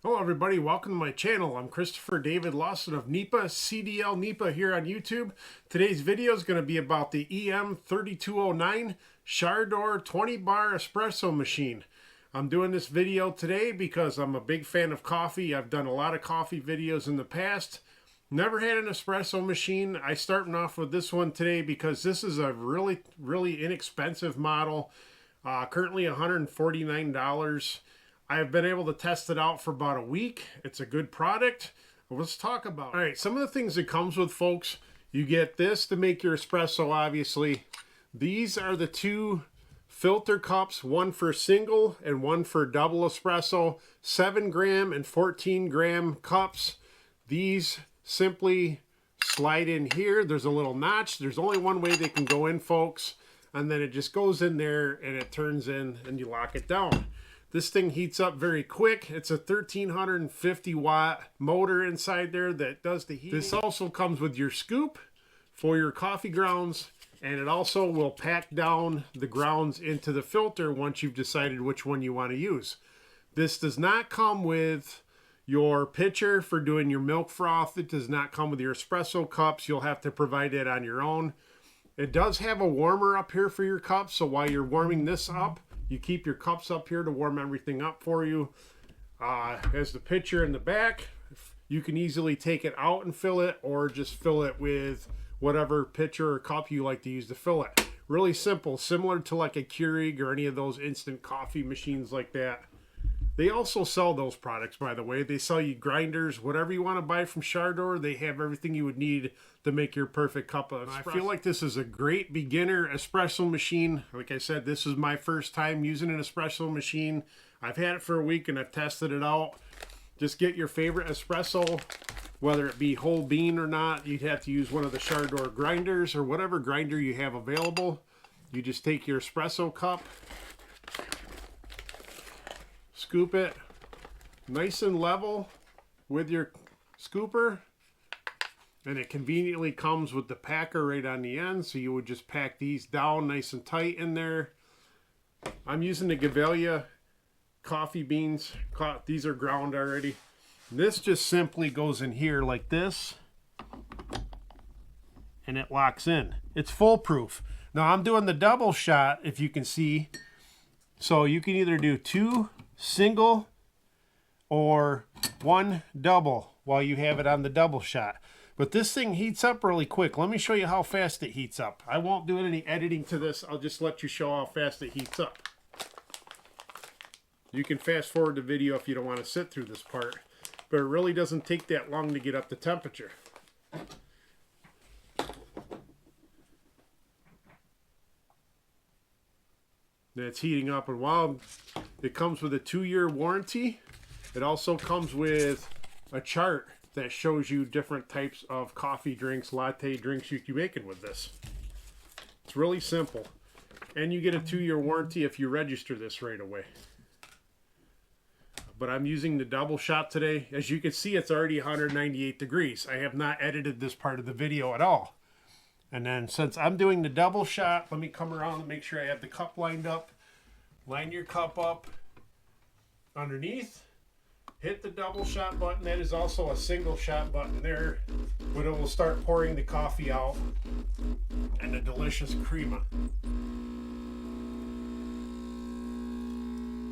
Hello everybody, welcome to my channel. I'm Christopher David Lawson of NEPA, CDL NEPA here on YouTube. Today's video is going to be about the EM3209 Shardor 20 bar espresso machine. I'm doing this video today because I'm a big fan of coffee. I've done a lot of coffee videos in the past. Never had an espresso machine. I'm starting off with this one today because this is a really inexpensive model. Currently $149. I've been able to test it out for about a week. It's a good product. Let's talk about it. All right, some of the things it comes with, folks. You get this to make your espresso, obviously. These are the two filter cups, one for single and one for double espresso. 7-gram and 14-gram cups. These simply slide in here. There's a little notch. There's only one way they can go in, folks. And then it just goes in there and it turns in and you lock it down. This thing heats up very quick. It's a 1350 watt motor inside there that does the heat. This also comes with your scoop for your coffee grounds, and it also will pack down the grounds into the filter once you've decided which one you want to use. This does not come with your pitcher for doing your milk froth. It does not come with your espresso cups. You'll have to provide it on your own. It does have a warmer up here for your cups, so while you're warming this up, you keep your cups up here to warm everything up for you. As the pitcher in the back, you can easily take it out and fill it, or just fill it with whatever pitcher or cup you like to use to fill it. Really simple, similar to like a Keurig or any of those instant coffee machines like that. They also sell those products, by the way. They sell you grinders, whatever you want to buy from Shardor. They have everything you would need to make your perfect cup of espresso. I feel like this is a great beginner espresso machine. Like I said, this is my first time using an espresso machine. I've had it for a week and I've tested it out. Just get your favorite espresso, whether it be whole bean or not. You'd have to use one of the Shardor grinders or whatever grinder you have available. You just take your espresso cup, scoop it nice and level with your scooper, and it conveniently comes with the packer right on the end, so you would just pack these down nice and tight in there. I'm using the Gavelia coffee beans. These are ground already. This just simply goes in here like this, and it locks in. It's foolproof. Now I'm doing the double shot, if you can see, so you can either do 2 single or 1 double while you have it on the double shot. But this thing heats up really quick. Let me show you how fast it heats up. I won't do any editing to this. I'll just let you show how fast it heats up. You can fast forward the video if you don't want to sit through this part, but it really doesn't take that long to get up to temperature. It's heating up, and while it comes with a 2-year warranty, it also comes with a chart that shows you different types of coffee drinks, latte drinks you can be making with this. It's really simple, and you get a 2-year warranty if you register this right away. But I'm using the double shot today. As you can see, it's already 198 degrees. I have not edited this part of the video at all. And then since I'm doing the double shot, let me come around and make sure I have the cup lined up. Line your cup up underneath. Hit the double shot button. That is also a single shot button there, but it will start pouring the coffee out and the delicious crema.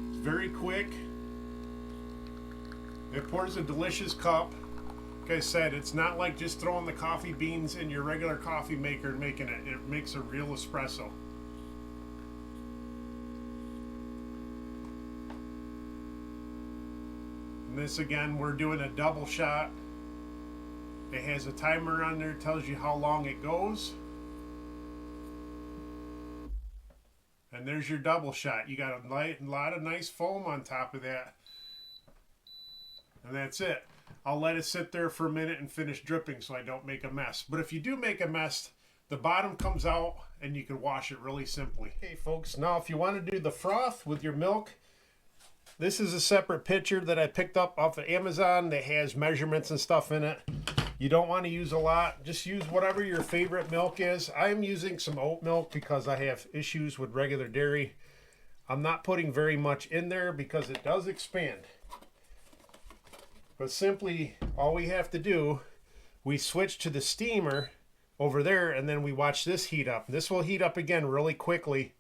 It's very quick. It pours a delicious cup. Like I said, it's not like just throwing the coffee beans in your regular coffee maker and making it. It makes a real espresso. And this, again, we're doing a double shot. It has a timer on there, tells you how long it goes. And there's your double shot. You got a lot of nice foam on top of that. And that's it. I'll let it sit there for a minute and finish dripping so I don't make a mess. But if you do make a mess, the bottom comes out and you can wash it really simply. Okay, folks, now if you want to do the froth with your milk, this is a separate pitcher that I picked up off of Amazon that has measurements and stuff in it. You don't want to use a lot. Just use whatever your favorite milk is. I'm using some oat milk because I have issues with regular dairy. I'm not putting very much in there because it does expand. But simply, all we have to do, we switch to the steamer over there, and then we watch this heat up. This will heat up again really quickly.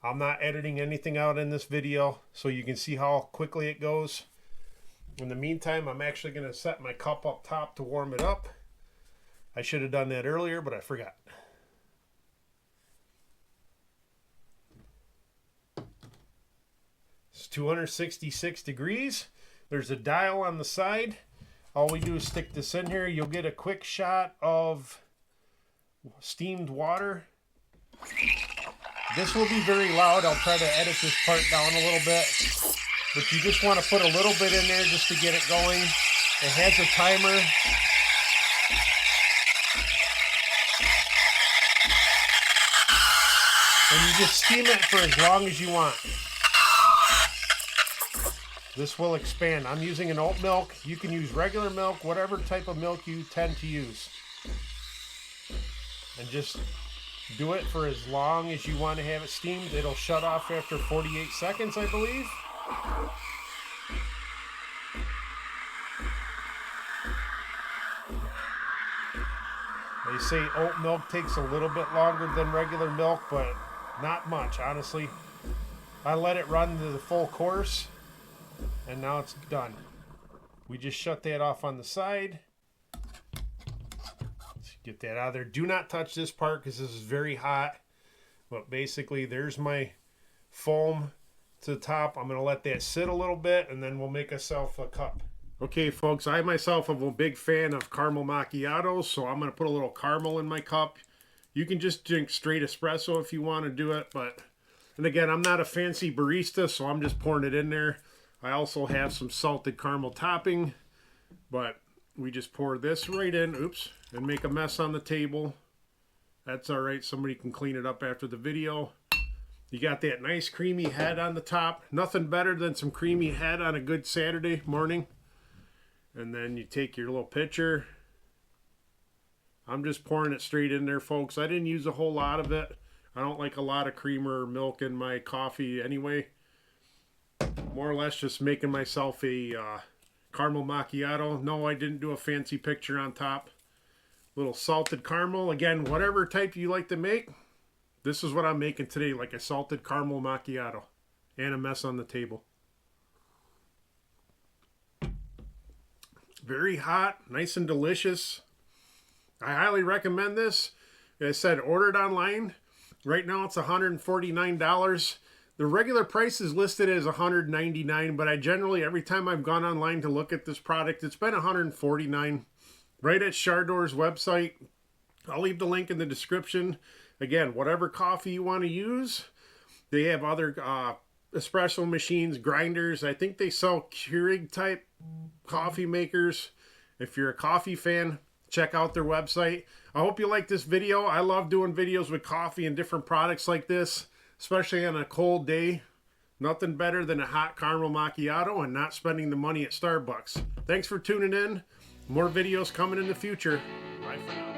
I'm not editing anything out in this video, so you can see how quickly it goes. In the meantime, I'm actually going to set my cup up top to warm it up. I should have done that earlier, but I forgot. It's 266 degrees. There's a dial on the side. All we do is stick this in here. You'll get a quick shot of steamed water. This will be very loud. I'll try to edit this part down a little bit. But you just want to put a little bit in there just to get it going. It has a timer. And you just steam it for as long as you want. This will expand. I'm using an oat milk. You can use regular milk, whatever type of milk you tend to use. And just do it for as long as you want to have it steamed. It'll shut off after 48 seconds, I believe. They say oat milk takes a little bit longer than regular milk, but not much, honestly. I let it run to the full course, and now it's done. We just shut that off on the side. Let's get that out of there. Do not touch this part because this is very hot. But basically, there's my foam to the top. I'm going to let that sit a little bit, and then we'll make ourselves a cup. Okay, folks, I myself am a big fan of caramel macchiatos, so I'm going to put a little caramel in my cup. You can just drink straight espresso if you want to do it, but, and again, I'm not a fancy barista, so I'm just pouring it in there. I also have some salted caramel topping, but we just pour this right in, oops, and make a mess on the table. That's all right, somebody can clean it up after the video. You got that nice creamy head on the top. Nothing better than some creamy head on a good Saturday morning. And then you take your little pitcher. I'm just pouring it straight in there, folks. I didn't use a whole lot of it. I don't like a lot of cream or milk in my coffee anyway. More or less just making myself a caramel macchiato. No, I didn't do a fancy picture on top. Little salted caramel. Again, whatever type you like to make. This is what I'm making today, like a salted caramel macchiato. And a mess on the table. Very hot, nice and delicious. I highly recommend this. Like I said, order it online. Right now it's $149. The regular price is listed as $199, but I generally, every time I've gone online to look at this product, it's been $149. Right at Shardor's website. I'll leave the link in the description. Again, whatever coffee you want to use. They have other espresso machines, grinders. I think they sell Keurig type coffee makers. If you're a coffee fan, check out their website. I hope you like this video. I love doing videos with coffee and different products like this, especially on a cold day. Nothing better than a hot caramel macchiato and not spending the money at Starbucks. Thanks for tuning in. More videos coming in the future. Bye for now.